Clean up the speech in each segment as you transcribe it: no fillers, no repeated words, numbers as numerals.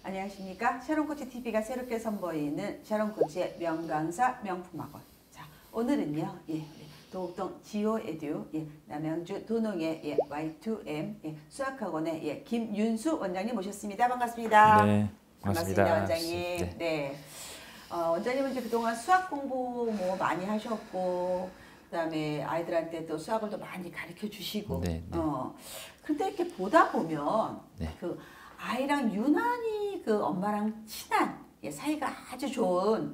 안녕하십니까. 샤론코치TV가 새롭게 선보이는 샤론코치의 명강사 명품학원. 자, 오늘은요. 도곡동 지오에듀 남양주 도농의 Y2M 수학학원의 김윤수 원장님 모셨습니다. 반갑습니다. 네, 반갑습니다. 원장님. 네. 원장님은 이제 그동안 수학 공부 뭐 많이 하셨고, 그다음에 아이들한테 또 수학을 또 많이 가르쳐 주시고. 그런데 이렇게 보다 보면 그 아이랑 유난히 그 엄마랑 친한 사이가 아주 좋은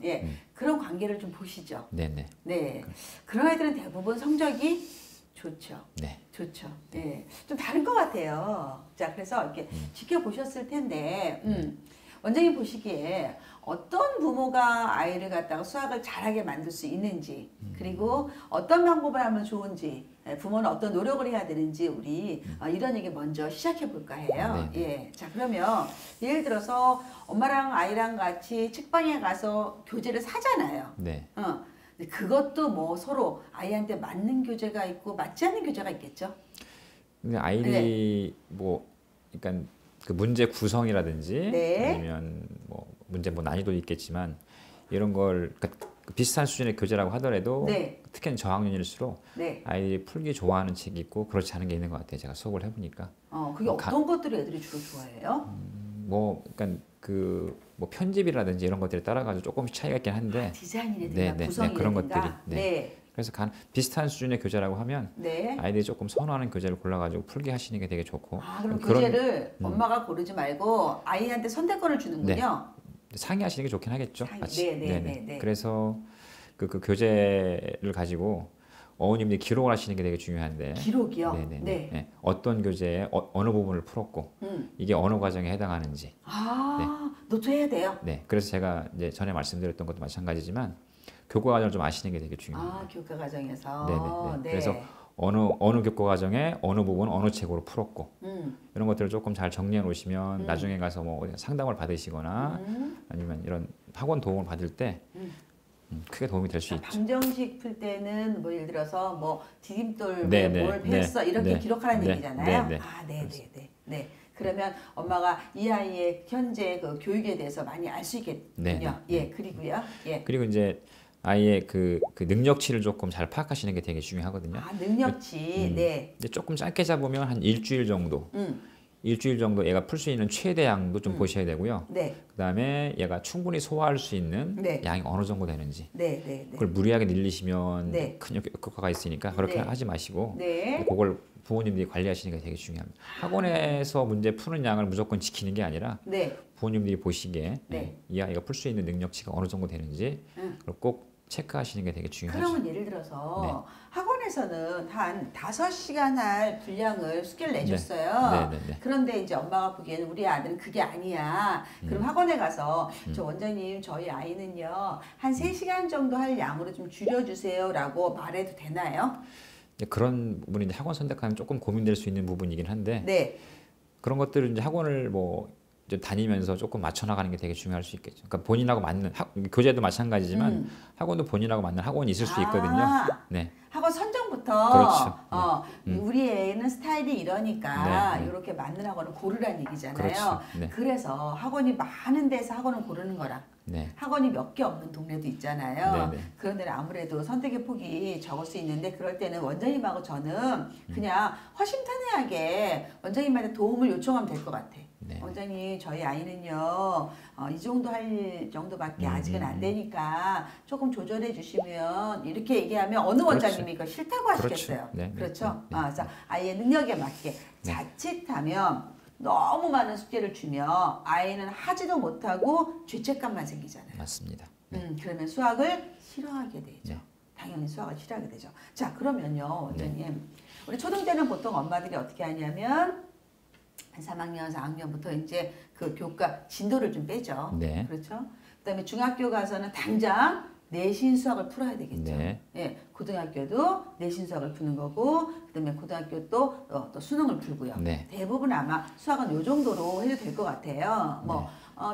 그런 관계를 좀 보시죠. 네네. 네. 그런 아이들은 대부분 성적이 좋죠. 네. 좋죠. 네. 좀 다른 것 같아요. 자, 그래서 이렇게 지켜보셨을 텐데, 원장님 보시기에 어떤 부모가 아이를 갖다가 수학을 잘하게 만들 수 있는지, 그리고 어떤 방법을 하면 좋은지, 부모는 어떤 노력을 해야 되는지 우리 이런 얘기 먼저 시작해 볼까 해요. 자, 그러면 예를 들어서 엄마랑 아이랑 같이 책방에 가서 교재를 사잖아요. 네. 근데 그것도 뭐 서로 아이한테 맞는 교재가 있고 맞지 않는 교재가 있겠죠. 근데 아이들이 뭐 그러니까 그 문제 구성이라든지 아니면 뭐 문제 뭐 난이도 있겠지만 이런 걸 그러니까 비슷한 수준의 교재라고 하더라도 특히 저학년일수록 아이들이 풀기 좋아하는 책이 있고 그렇지 않은 게 있는 것 같아요. 제가 수업을 해보니까. 그게 어떤 것들을 애들이 주로 좋아해요? 뭐 그러니까 그 뭐 편집이라든지 이런 것들에 따라 가지고 조금씩 차이가 있긴 한데 디자인이라든가 구성이라든가 그런 것들이 그래서 비슷한 수준의 교재라고 하면 아이들이 조금 선호하는 교재를 골라가지고 풀게 하시는 게 되게 좋고. 그럼 교재를 엄마가 고르지 말고 아이한테 선택권을 주는군요. 상의하시는 게 좋긴 하겠죠. 그래서 그 교재를 가지고 어머님들이 기록을 하시는 게 되게 중요한데. 기록이요? 어떤 교재에 어느 부분을 풀었고 이게 어느 과정에 해당하는지. 노트해야 돼요? 네. 그래서 제가 이제 전에 말씀드렸던 것도 마찬가지지만 교과 과정을 좀 아시는 게 되게 중요합니다. 교과 과정에서. 그래서 어느 교과 과정에 어느 부분 어느 책으로 풀었고 이런 것들을 조금 잘 정리해 놓으시면 나중에 가서 뭐 상담을 받으시거나 아니면 이런 학원 도움을 받을 때 크게 도움이 될 수 있죠. 방정식 풀 때는 뭐 예를 들어서 뭐 디딤돌 뭘 했어 이렇게 기록하라는 얘기잖아요. 그러면 엄마가 이 아이의 현재 그 교육에 대해서 많이 알 수 있겠군요. 그리고요. 그리고 이제 아이의 그 능력치를 조금 잘 파악하시는 게 되게 중요하거든요. 능력치. 이제 조금 짧게 잡으면 한 일주일 정도. 일주일 정도 얘가 풀 수 있는 최대양도 좀 보셔야 되고요. 그다음에 얘가 충분히 소화할 수 있는 양이 어느 정도 되는지. 그걸 무리하게 늘리시면 큰 효과가 있으니까 그렇게 하지 마시고 그걸 부모님들이 관리하시는 게 되게 중요합니다. 학원에서 문제 푸는 양을 무조건 지키는 게 아니라 부모님들이 보시기에 이 아이가 풀 수 있는 능력치가 어느 정도 되는지 그걸 꼭 체크하시는 게 되게 중요하죠. 그러면 예를 들어서 학원에서는 한 5시간 할 분량을 숙제를 내줬어요. 그런데 이제 엄마가 보기에는 우리 아들은 그게 아니야. 그럼 학원에 가서 저 원장님 저희 아이는요 한 3시간 정도 할 양으로 좀 줄여주세요 라고 말해도 되나요? 그런 부분이 이제 학원 선택하면 조금 고민될 수 있는 부분이긴 한데 그런 것들을 이제 학원을 뭐 이제 다니면서 조금 맞춰 나가는 게 되게 중요할 수 있겠죠. 그러니까 본인하고 맞는 교재도 마찬가지지만 학원도 본인하고 맞는 학원이 있을 수 있거든요. 학원 선정부터 우리 애는 스타일이 이러니까 이렇게 맞는 학원을 고르라는 얘기잖아요. 그래서 학원이 많은 데서 학원을 고르는 거랑 학원이 몇 개 없는 동네도 있잖아요. 그런 데는 아무래도 선택의 폭이 적을 수 있는데 그럴 때는 원장님하고 저는 그냥 허심탄회하게 원장님한테 도움을 요청하면 될 것 같아. 원장님 저희 아이는요 이 정도 할 정도밖에 아직은 안 되니까 조금 조절해 주시면 이렇게 얘기하면 어느 원장님이 이거 싫다고 하시겠어요. 그렇죠? 그래서 아이의 능력에 맞게 자칫하면 너무 많은 숙제를 주면 아이는 하지도 못하고 죄책감만 생기잖아요. 맞습니다. 그러면 수학을 싫어하게 되죠. 당연히 수학을 싫어하게 되죠. 자, 그러면요 원장님 우리 초등 때는 보통 엄마들이 어떻게 하냐면 한 3학년, 4학년부터 이제 그 교과 진도를 좀 빼죠. 그렇죠? 그다음에 중학교 가서는 당장 내신 수학을 풀어야 되겠죠. 고등학교도 내신 수학을 푸는 거고, 그다음에 고등학교 또 수능을 풀고요. 대부분 아마 수학은 요 정도로 해도 될 것 같아요. 뭐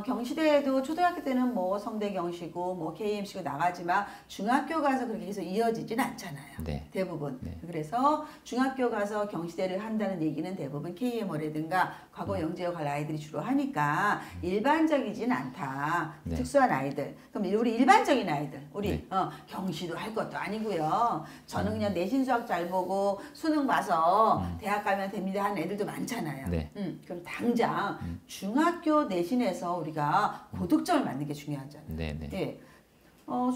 경시대에도 초등학교 때는 뭐 성대경시고 뭐 KMC고 나가지만 중학교 가서 그렇게 계속 이어지진 않잖아요. 네. 대부분. 네. 그래서 중학교 가서 경시대를 한다는 얘기는 대부분 KMO라든가 과거 영재에 갈 아이들이 주로 하니까 일반적이진 않다. 네. 특수한 아이들. 그럼 우리 일반적인 아이들, 우리 네. 경시도 할 것도 아니고요. 저는 그냥 내신 수학 잘 보고 수능 봐서 대학 가면 됩니다 하는 애들도 많잖아요. 네. 그럼 당장 중학교 내신에서 우리가 고득점을 맞는 게 중요하잖아요. 네. 네. 예.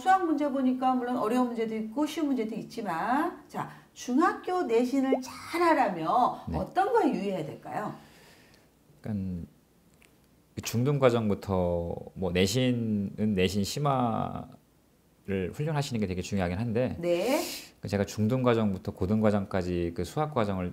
수학 문제 보니까 물론 어려운 문제도 있고 쉬운 문제도 있지만 자 중학교 내신을 잘 하려면 네. 어떤 거에 유의해야 될까요? 그러니까 중등 과정부터 뭐 내신은 내신 심화를 훈련하시는 게 되게 중요하긴 한데 네. 제가 중등 과정부터 고등 과정까지 그 수학 과정을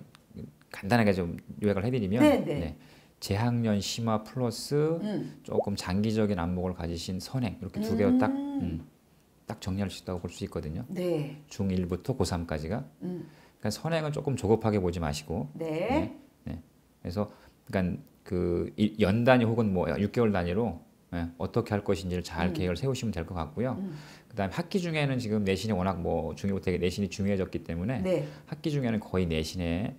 간단하게 좀 요약을 해드리면 네, 네. 네. 재학년 심화 플러스 조금 장기적인 안목을 가지신 선행 이렇게 두 개로 딱 정리할 수 있다고 볼 수 있거든요. 네. 중1부터 고3까지가. 그러니까 선행은 조금 조급하게 보지 마시고. 네. 네. 네. 그래서 그러니까 그 연 단위 혹은 뭐 6개월 단위로 네, 어떻게 할 것인지를 잘 계획을 세우시면 될 것 같고요. 그다음에 학기 중에는 지금 내신이 워낙 뭐 중1부터 내신이 중요해졌기 때문에 네. 학기 중에는 거의 내신에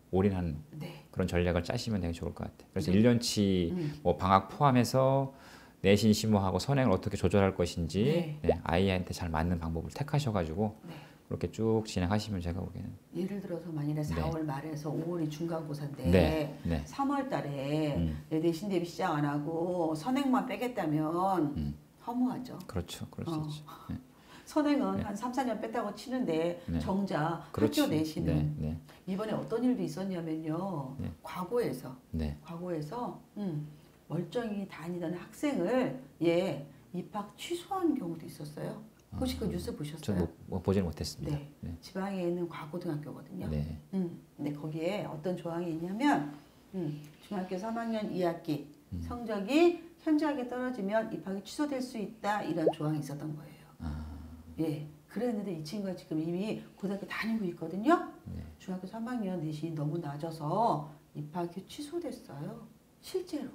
올인하는 네. 그런 전략을 짜시면 되게 좋을 것 같아요. 그래서 1년치 뭐 방학 포함해서 내신 심화하고 선행을 어떻게 조절할 것인지 네. 네, 아이한테 잘 맞는 방법을 택하셔가지고 네. 그렇게 쭉 진행하시면 제가 보기에는 예를 들어서 만일에 4월 말에서 5월이 중간고사인데 네. 네. 3월 달에 내신 대비 시작 안 하고 선행만 빼겠다면 허무하죠. 그렇죠. 그럴 수 있죠. 네. 선행은 네. 한 3, 4년 뺐다고 치는데 네. 정작 그렇지. 학교 내신은 네. 네. 이번에 어떤 일도 있었냐면요. 네. 과거에서 멀쩡히 다니던 학생을 입학 취소한 경우도 있었어요. 혹시 그 뉴스 보셨어요? 저는 뭐 보지는 못했습니다. 네. 네. 지방에 있는 과고등학교거든요. 네. 근데 거기에 어떤 조항이 있냐면 중학교 3학년 2학기 성적이 현저하게 떨어지면 입학이 취소될 수 있다 이런 조항이 있었던 거예요. 예, 그랬는데 이 친구가 지금 이미 고등학교 다니고 있거든요. 네. 중학교 3학년 내신이 너무 낮아서 입학이 취소됐어요. 실제로.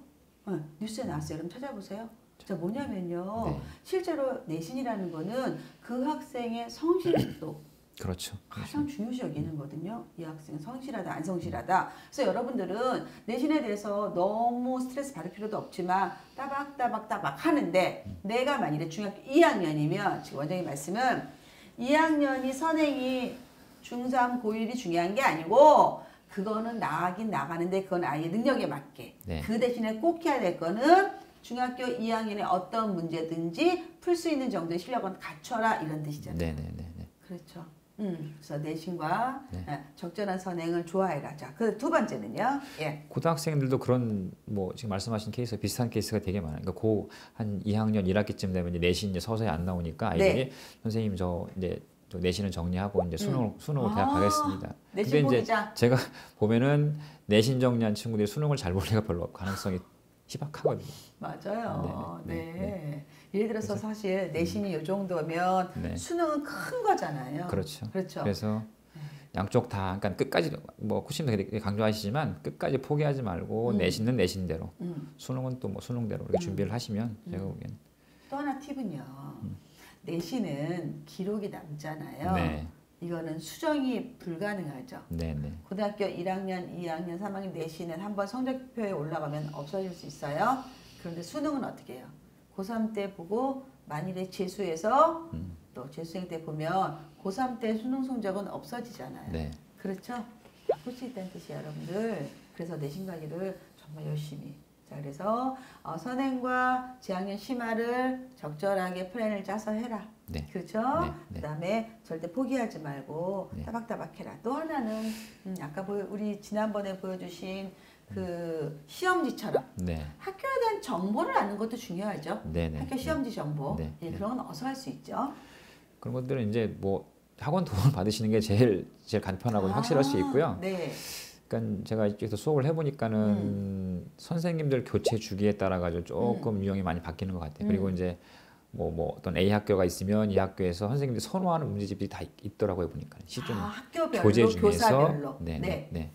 뉴스에 나왔어요. 그럼 찾아보세요. 자, 뭐냐면요. 네. 실제로 내신이라는 거는 그 학생의 성실도 그렇죠. 가장 중요시 여기는 거든요. 이 학생은 성실하다, 안 성실하다. 그래서 여러분들은 내신에 대해서 너무 스트레스 받을 필요도 없지만 따박따박 하는데 내가 만일에 중학교 2학년이면 지금 원장님 말씀은 2학년이 선행이 중3, 고1이 중요한 게 아니고 그거는 나가긴 나가는데 그건 아이의 능력에 맞게. 네. 그 대신에 꼭 해야 될 거는 중학교 2학년에 어떤 문제든지 풀 수 있는 정도의 실력은 갖춰라 이런 뜻이잖아요. 네네네. 그렇죠. 그래서 내신과 네. 적절한 선행을 좋아해라. 자, 그 두 번째는요. 예. 고등학생들도 그런 뭐 지금 말씀하신 케이스 비슷한 케이스가 되게 많아요. 그러니까 한 2학년 1학기쯤 되면 이제 내신 이제 서서히 안 나오니까 아이들이 네. 선생님 저 이제 내신을 정리하고 이제 수능을 대학 가겠습니다. 내신 근데 이제 제가 보면은 내신 정리한 친구들이 수능을 잘 볼 리가 별로 가능성이 희박하거든요. 맞아요. 네. 예를 들어서 사실 내신이 이 정도면 네. 수능은 큰 거잖아요. 그렇죠. 그래서 양쪽 다 그러니까 끝까지 뭐 코치님도 강조하시지만 끝까지 포기하지 말고 내신은 내신대로 수능은 또 뭐 수능대로 이렇게 준비를 하시면 제가 보기에는 또 하나 팁은요. 내신은 기록이 남잖아요. 네. 이거는 수정이 불가능하죠. 네네. 고등학교 1학년, 2학년, 3학년 내신은 한번 성적표에 올라가면 없어질 수 있어요. 그런데 수능은 어떻게 해요? 고3 때 보고 만일에 재수해서 또 재수생 때 보면 고3 때 수능 성적은 없어지잖아요. 네. 그렇죠? 바꿀 수 있다는 뜻이에요, 여러분들. 그래서 내신 관리를 정말 열심히. 자, 그래서 선행과 재학년 심화를 적절하게 플랜을 짜서 해라. 네. 그렇죠? 네. 네. 그다음에 절대 포기하지 말고 네. 따박따박 해라. 또 하나는 아까 우리 지난번에 보여주신 그 시험지처럼 네. 학교에 대한 정보를 아는 것도 중요하죠. 네네. 학교 시험지 정보 네. 네. 그런 건 어서 할 수 있죠. 그런 것들은 이제 뭐 학원 도움을 받으시는 게 제일 간편하고 확실할 수 있고요. 네. 그러니까 제가 이쪽에서 수업을 해보니까는 선생님들 교체 주기에 따라 가지고 조금 유형이 많이 바뀌는 것 같아요. 그리고 이제 뭐 어떤 A 학교가 있으면 이 학교에서 선생님들이 선호하는 문제집들이 다 있더라고요 보니까 시중 학교별로 교재 중에서 교사별로. 네.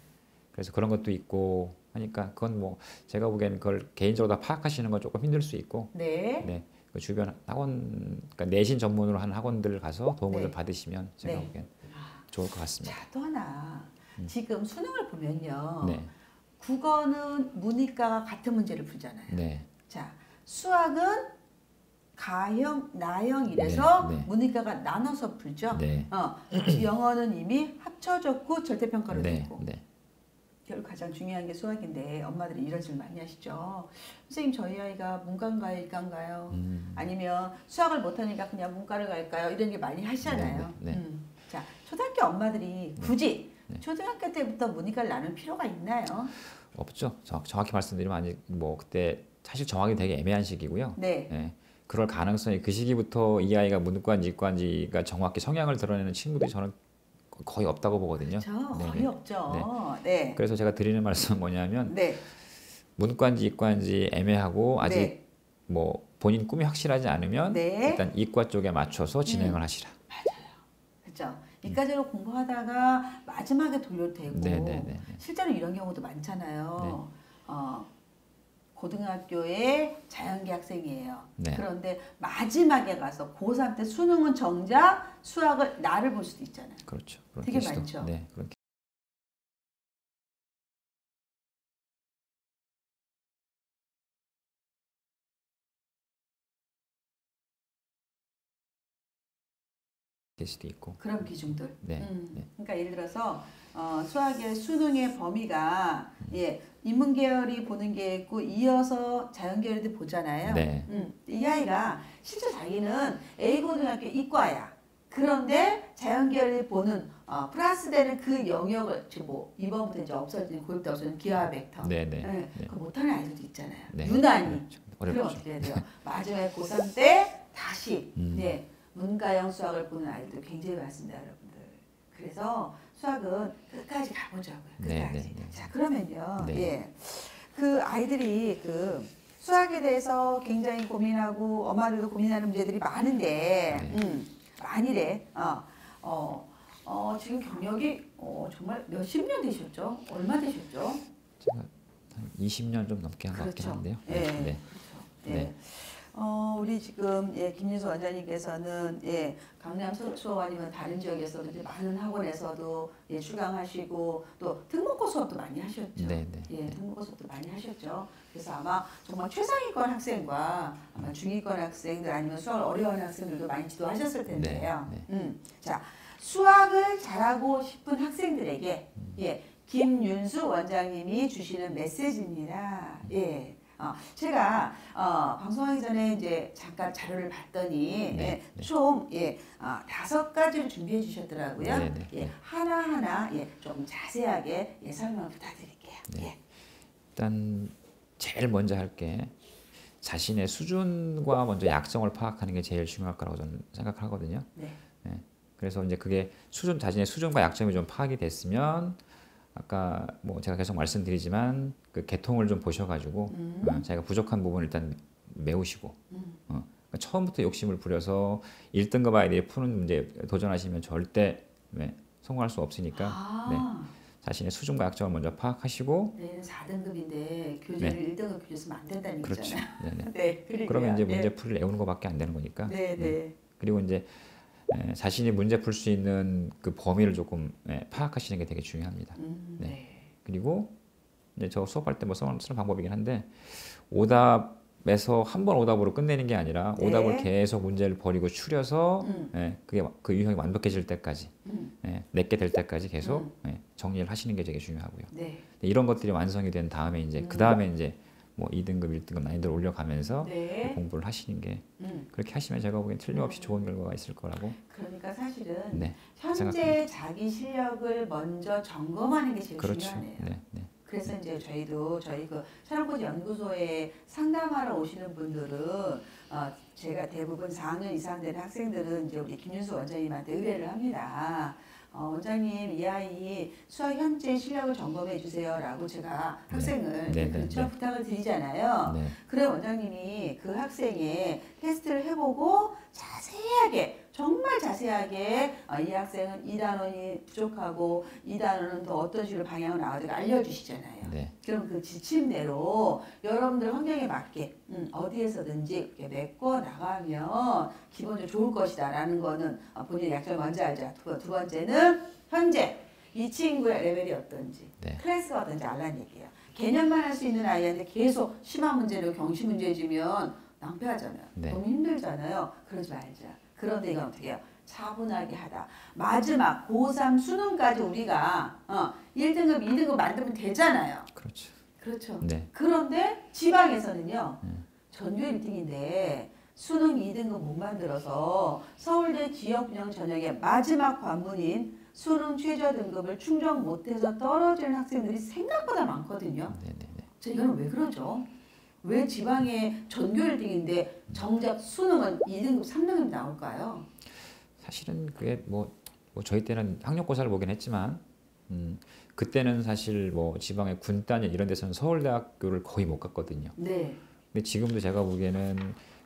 그래서 그런 것도 있고 하니까 그건 뭐 제가 보기에는 그걸 개인적으로 다 파악하시는 건 조금 힘들 수 있고 네. 그 주변 학원, 그러니까 내신 전문으로 하는 학원들 가서 도움을 좀 받으시면 제가 보기엔 좋을 것 같습니다. 자, 또 하나 지금 수능을 보면요. 국어는 문이과가 같은 문제를 풀잖아요. 자, 수학은 가형, 나형 이래서 문이과가 나눠서 풀죠. 영어는 이미 합쳐졌고 절대평가로 되고. 결국 가장 중요한 게 수학인데 엄마들이 이런 질문 많이 하시죠. 선생님 저희 아이가 문과인가요? 이과인가요? 아니면 수학을 못하니까 그냥 문과를 갈까요? 이런 게 많이 하시잖아요. 자, 초등학교 엄마들이 굳이 초등학교 때부터 문이과를 나눌 필요가 있나요? 없죠. 정확히 말씀드리면 아직 뭐 그때 사실 정하기 되게 애매한 시기고요. 그럴 가능성이 그 시기부터 이 아이가 문과인지 이과인지가 정확히 성향을 드러내는 친구들이 저는 거의 없다고 보거든요. 그렇죠. 거의 없죠. 그래서 제가 드리는 말씀은 뭐냐면 문과인지 이과인지 애매하고 아직 뭐 본인 꿈이 확실하지 않으면 일단 이과 쪽에 맞춰서 진행을 하시라. 맞아요. 그렇죠. 이과적으로 공부하다가 마지막에 돌려도 되고 실제로 이런 경우도 많잖아요. 고등학교의 자연계 학생이에요. 그런데 마지막에 가서 고3 때 수능은 정작 수학을 나를 볼 수도 있잖아요. 그렇죠. 되게 많죠. 그런 수도 있고. 그런 기준들. 그러니까 예를 들어서 수학의 수능의 범위가 인문계열이 보는 게 있고 이어서 자연계열도 보잖아요. 이 아이가 실제 자기는 A고등학교 이과야. 그런데 자연계열이 보는 플러스되는 그 영역을 지금 뭐 이번부터 이제 없어지는 고입대 없어지는 기하 벡터. 그거 못하는 아이들도 있잖아요. 유난히. 그럼 어떻게 해야 돼요? 마지막에 고3 때 다시 문과형 수학을 보는 아이들 굉장히 많습니다, 여러분들. 그래서 수학은 끝까지 가보자고요. 끝까지. 자, 그러면요. 그 아이들이 그 수학에 대해서 굉장히 고민하고 엄마들도 고민하는 문제들이 많은데 만일에 지금 경력이 정말 몇십 년 되셨죠? 얼마 되셨죠? 제가 한 20년 좀 넘게 한 것 같긴 한데요. 우리 지금 김윤수 원장님께서는 강남 서초 아니면 다른 지역에서도 이제 많은 학원에서도 출강하시고 또 특목고 수업도 많이 하셨죠. 특목고 수업도 많이 하셨죠. 그래서 아마 정말 최상위권 학생과 아마 중위권 학생들 아니면 수학을 어려워하는 학생들도 많이 지도하셨을 텐데요. 자, 수학을 잘하고 싶은 학생들에게 김윤수 원장님이 주시는 메시지입니다. 제가 방송하기 전에 이제 잠깐 자료를 봤더니 총 5가지를 준비해 주셨더라고요. 하나하나 좀 자세하게 설명 부탁드릴게요. 일단 제일 먼저 할 게 자신의 수준과 먼저 약점을 파악하는 게 제일 중요할 거라고 저는 생각하거든요. 그래서 이제 그게 자신의 수준과 약점이 좀 파악이 됐으면 아까 뭐 제가 계속 말씀드리지만 그 계통을 좀 보셔가지고 자기가 부족한 부분을 일단 메우시고 그러니까 처음부터 욕심을 부려서 1등급 아이들이 푸는 문제에 도전하시면 절대 성공할 수 없으니까 자신의 수준과 약점을 먼저 파악하시고 4등급인데 교재를 1등급 교재 쓰면 안 된다는 얘기잖아요. 그렇죠. 그러면 이제 문제풀이를 외우는 것밖에 안 되는 거니까. 그리고 이제 자신이 문제 풀 수 있는 그 범위를 조금 파악하시는 게 되게 중요합니다. 그리고 이제 저 수업할 때 뭐 쓰는 방법이긴 한데 오답에서 한 번 오답으로 끝내는 게 아니라 오답을 계속 문제를 버리고 추려서 그게 그 유형이 완벽해질 때까지 내게 될 때까지 계속 정리를 하시는 게 되게 중요하고요. 이런 것들이 완성이 된 다음에 이제 그 다음에 이제 뭐 2등급, 1등급 난이도를 올려가면서 공부를 하시는 게 그렇게 하시면 제가 보기엔 틀림없이 좋은 결과가 있을 거라고. 그러니까 사실은 현재 자기 실력을 먼저 점검하는 게 제일 중요하네요. 그래서 이제 저희 그 촬영코치 연구소에 상담하러 오시는 분들은 제가 대부분 4학년 이상 되는 학생들은 이제 우리 김윤수 원장님한테 의뢰를 합니다. 원장님 이 아이 수학 현재 실력을 점검해 주세요라고 제가 학생을 부탁을 드리잖아요. 그래 원장님이 그 학생의 테스트를 해보고 자세하게 정말 자세하게 이 학생은 이 단원이 부족하고 이 단원은 더 어떤 식으로 방향을 나가지고 알려주시잖아요. 네. 그럼 그 지침대로 여러분들 환경에 맞게 어디에서든지 이렇게 메꿔 나가면 기본적으로 좋을 것이다라는 거는 본인의 약점을 먼저 알자. 두 번째는 현재 이 친구의 레벨이 어떤지, 네. 클래스가 어떤지 알라는 얘기예요. 개념만 할 수 있는 아이한테 계속 심한 문제를 경시 문제 주면 낭패하잖아요. 네. 너무 힘들잖아요. 그러지 말자. 그런데 이건 어떻게 해요? 차분하게 하다. 마지막 고3 수능까지 우리가 1등급, 2등급 만들면 되잖아요. 그렇죠. 그렇죠. 네. 그런데 지방에서는요. 전교 1등인데 수능 2등급 못 만들어서 서울대 지역균형 전형의 마지막 관문인 수능 최저 등급을 충족 못해서 떨어지는 학생들이 생각보다 많거든요. 자, 이거는 왜 그러죠? 왜 지방에 전교 1등인데 정작 수능은 2등급, 3등급 나올까요? 사실은 그게 뭐 저희 때는 학력고사를 보긴 했지만 그때는 사실 뭐 지방의 군단위 이런 데서는 서울대학교를 거의 못 갔거든요. 네. 근데 지금도 제가 보기에는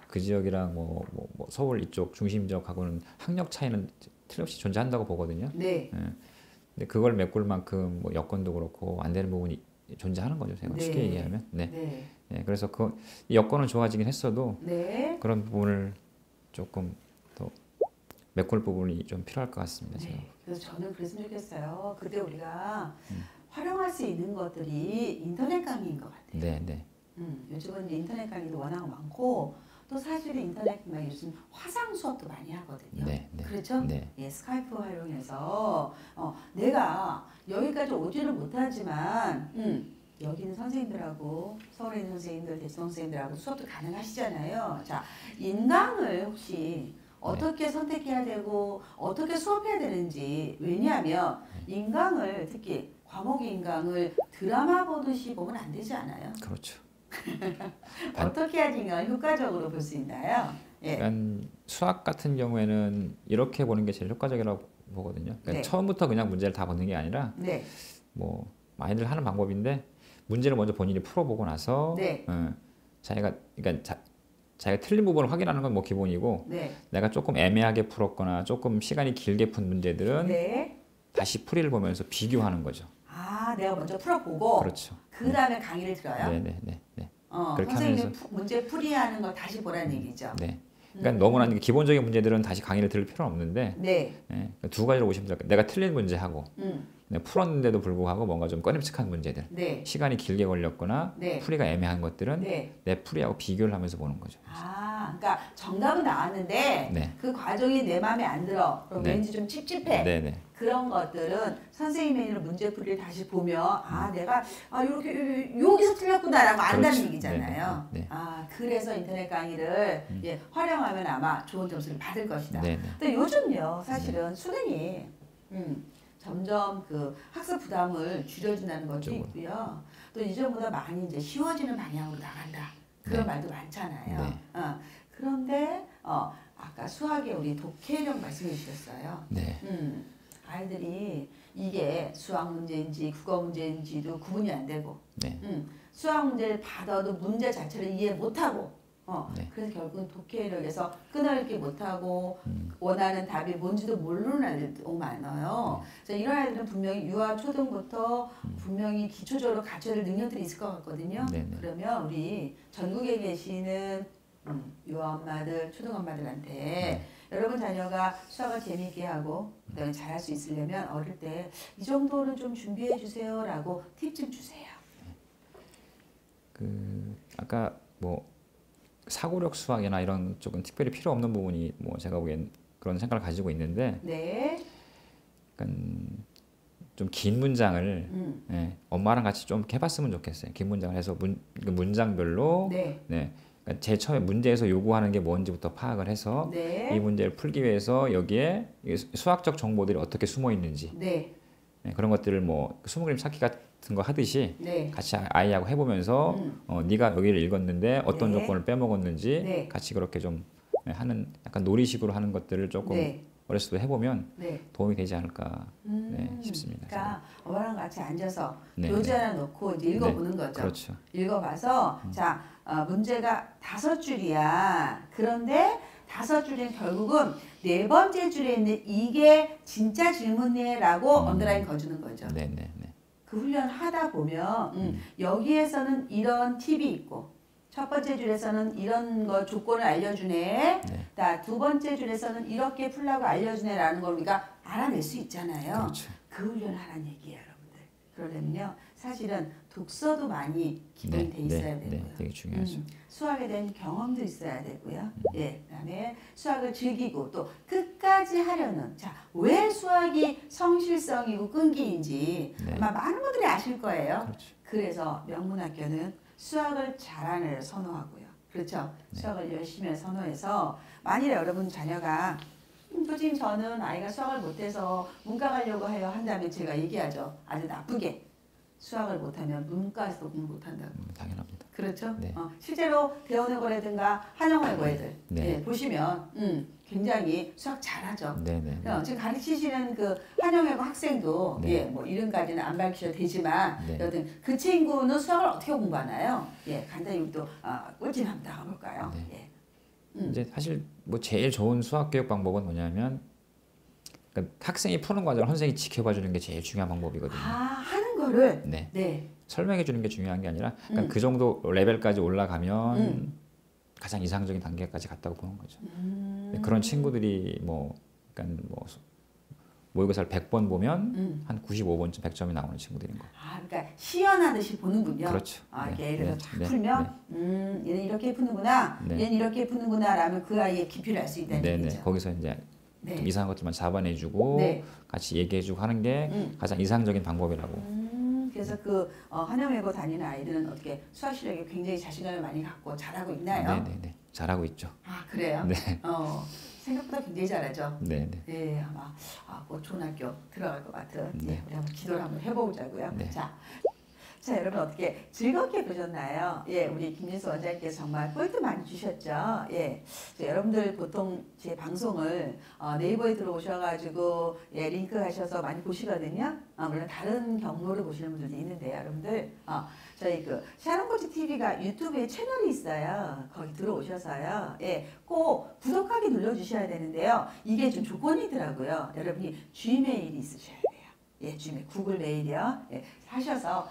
그 지역이랑 뭐 서울 이쪽 중심 지역하고는 학력 차이는 틀림없이 존재한다고 보거든요. 네. 근데 그걸 메꿀 만큼 뭐 여건도 그렇고 안 되는 부분이 존재하는 거죠. 제가 네. 쉽게 얘기하면. 네. 네. 네. 그래서 그 여건은 좋아지긴 했어도 네. 그런 부분을 조금 더 메꿀 부분이 좀 필요할 것 같습니다. 제가. 네. 그래서 저는 그랬으면 좋겠어요. 그때 우리가 활용할 수 있는 것들이 인터넷 강의인 것 같아요. 네, 네. 요즘은 이제 인터넷 강의도 워낙 많고 또 사실 인터넷 강의 요즘 화상 수업도 많이 하거든요. 네, 네. 그렇죠? 네. 예, 스카이프 활용해서 내가 여기까지 오지는 못하지만 여기 있는 선생님들하고 서울에 있는 선생님들, 대성 선생님들하고 수업도 가능하시잖아요. 자, 인강을 혹시 어떻게 선택해야 되고 어떻게 수업해야 되는지 왜냐하면 인강을 특히 과목 인강을 드라마 보듯이 보면 안 되지 않아요? 그렇죠. 어떻게 해야지 인강을 효과적으로 볼 수 있나요? 예. 그러니까 수학 같은 경우에는 이렇게 보는 게 제일 효과적이라고 보거든요. 그러니까 네. 처음부터 그냥 문제를 다 보는 게 아니라 네. 뭐 많이들 하는 방법인데 문제를 먼저 본인이 풀어보고 나서 네. 자기가 틀린 부분을 확인하는 건 뭐 기본이고 네. 내가 조금 애매하게 풀었거나 조금 시간이 길게 푼 문제들은 네. 다시 풀이를 보면서 비교하는 거죠. 아, 내가 먼저 풀어보고 그렇죠. 그 다음에 강의를 들어요? 네. 그렇게 선생님 하면서 문제 풀이하는 거 다시 보라는 얘기죠? 네. 그러니까 너무나 기본적인 문제들은 다시 강의를 들을 필요는 없는데 네. 그러니까 두 가지로 보시면 될까요? 내가 틀린 문제하고 내가 풀었는데도 불구하고 뭔가 좀 꺼림칙한 문제들 네. 시간이 길게 걸렸거나 네. 풀이가 애매한 것들은 네. 내 풀이하고 비교를 하면서 보는 거죠. 아, 그러니까 정답은 나왔는데 네. 그 과정이 내 마음에 안 들어. 그럼 네. 왠지 좀 찝찝해. 네네. 그런 것들은 선생님의 문제풀이를 다시 보면 내가 이렇게 여기서 틀렸구나라고 안다는 그렇죠. 얘기잖아요. 네. 그래서 인터넷 강의를 활용하면 아마 좋은 점수를 받을 것이다. 네네. 근데 요즘요 사실은 수능이 점점 그 학습 부담을 줄여준다는 것도 있고요. 또 이전보다 많이 이제 쉬워지는 방향으로 나간다. 그런 말도 많잖아요. 네. 그런데 아까 수학에 우리 독해력 말씀해 주셨어요. 네. 아이들이 이게 수학 문제인지 국어 문제인지도 구분이 안 되고 네. 수학 문제를 받아도 문제 자체를 이해 못하고 네. 그래서 결국은 독해력에서 끈을 못하고 원하는 답이 뭔지도 모르는 아이들도 너무 많아요. 그래서 이런 아이들은 분명히 유아 초등부터 분명히 기초적으로 갖춰야 될 능력들이 있을 것 같거든요. 네네. 그러면 우리 전국에 계시는 유아 엄마들, 초등 엄마들한테 여러분 자녀가 수학을 재미있게 하고 그다음에 잘할 수 있으려면 어릴 때 이 정도는 좀 준비해 주세요라고 팁 좀 주세요. 아까 뭐 사고력 수학이나 이런 쪽은 특별히 필요 없는 부분이 뭐 제가 보기엔 그런 생각을 가지고 있는데 네. 좀 긴 문장을 엄마랑 같이 좀 해봤으면 좋겠어요. 긴 문장을 해서 문장별로 그러니까 제일 처음에 문제에서 요구하는 게 뭔지부터 파악을 해서 이 문제를 풀기 위해서 여기에 수학적 정보들이 어떻게 숨어 있는지 그런 것들을 뭐 숨은 그림 찾기 같은 거 하듯이 같이 아이하고 해보면서 네가 여기를 읽었는데 어떤 조건을 빼먹었는지 같이 그렇게 좀 하는 약간 놀이식으로 하는 것들을 조금 어렸을 때 해보면 도움이 되지 않을까 싶습니다. 그러니까 엄마랑 같이 앉아서 교재 하나 놓고 이제 읽어보는 거죠. 그렇죠. 읽어봐서 자 문제가 5줄이야. 그런데 5줄엔 결국은 4번째 줄에 있는 이게 진짜 질문이에라고 언더라인 거주는 거죠. 그 훈련 하다 보면 여기에서는 이런 팁이 있고 첫 번째 줄에서는 이런 거 조건을 알려주네. 두 번째 줄에서는 이렇게 풀라고 알려주네라는 걸 우리가 알아낼 수 있잖아요. 그렇죠. 그 훈련을 하라는 얘기예요, 여러분들. 그러려면요, 사실은 독서도 많이 기본이 돼 있어야 되고요. 되게 중요하죠. 수학에 대한 경험도 있어야 되고요. 그다음에 수학을 즐기고 또 끝까지 하려는 왜 수학이 성실성이고 끈기인지 아마 많은 분들이 아실 거예요. 그렇죠. 그래서 명문학교는 수학을 잘하는 애를 선호하고요. 그렇죠? 수학을 열심히 선호해서 만일에 여러분 자녀가 교수님 저는 아이가 수학을 못해서 문과 가려고 해요 한다면 제가 얘기하죠. 아주 나쁘게 수학을 못하면 문과에서도 공부 못한다고. 당연합니다. 그렇죠? 실제로 배우는 거라든가 한영외고 애들 보시면 굉장히 수학 잘하죠. 지금 가르치시는 그 한영외고 학생도 뭐 이름까지는 안 밝히셔도 되지만 여튼 그 친구는 수학을 어떻게 공부하나요? 간단히 우리 또 꿀팁 한번 나가볼까요? 이제 사실 뭐 제일 좋은 수학 교육 방법은 뭐냐면 그러니까 학생이 푸는 과정을 선생님이 지켜봐 주는 게 제일 중요한 방법이거든요. 하는 거를 설명해 주는 게 중요한 게 아니라 그러니까 그 정도 레벨까지 올라가면 가장 이상적인 단계까지 갔다고 보는 거죠. 그런 친구들이 그러니까 모의고사를 100번 보면 한 95번쯤 100점이 나오는 친구들인 거예요. 그러니까 시연하듯이 보는군요. 그렇죠. 이렇게 예를 들어서 쫙 풀면 얘는 이렇게 푸는구나, 얘는 이렇게 푸는구나라면 그 아이의 깊이를 알 수 있다는 얘기죠. 거기서 이제 좀 이상한 것들만 잡아내주고 같이 얘기해주고 하는 게 가장 이상적인 방법이라고. 그래서 그 한영외고 다니는 아이들은 어떻게 수학 실력이 굉장히 자신감을 많이 갖고 잘하고 있나요? 잘하고 있죠. 그래요? 생각보다 굉장히 잘하죠. 아마 꼭 좋은 학교 들어갈 것 같은. 우리 한번 기도를 한번 해보자고요. 자, 여러분 어떻게 즐겁게 보셨나요? 우리 김진수 원장님께서 정말 꿀팁 많이 주셨죠? 여러분들 보통 제 방송을 네이버에 들어오셔가지고 링크 하셔서 많이 보시거든요. 물론 다른 경로를 보시는 분들도 있는데요, 여러분들. 저희 그 샤론코치 TV가 유튜브에 채널이 있어요. 거기 들어오셔서요. 꼭 구독하기 눌러주셔야 되는데요. 이게 좀 조건이더라고요. 여러분이 G메일이 있으셔야 돼요. 지금 구글 메일이요. 하셔서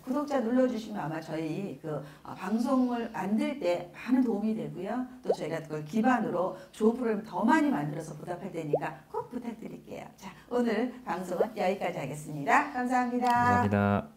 구독자 눌러주시면 아마 저희 그 방송을 만들 때 많은 도움이 되고요. 또 저희가 그걸 기반으로 좋은 프로그램 더 많이 만들어서 보답할 테니까 꼭 부탁드릴게요. 자, 오늘 방송은 여기까지 하겠습니다. 감사합니다. 감사합니다.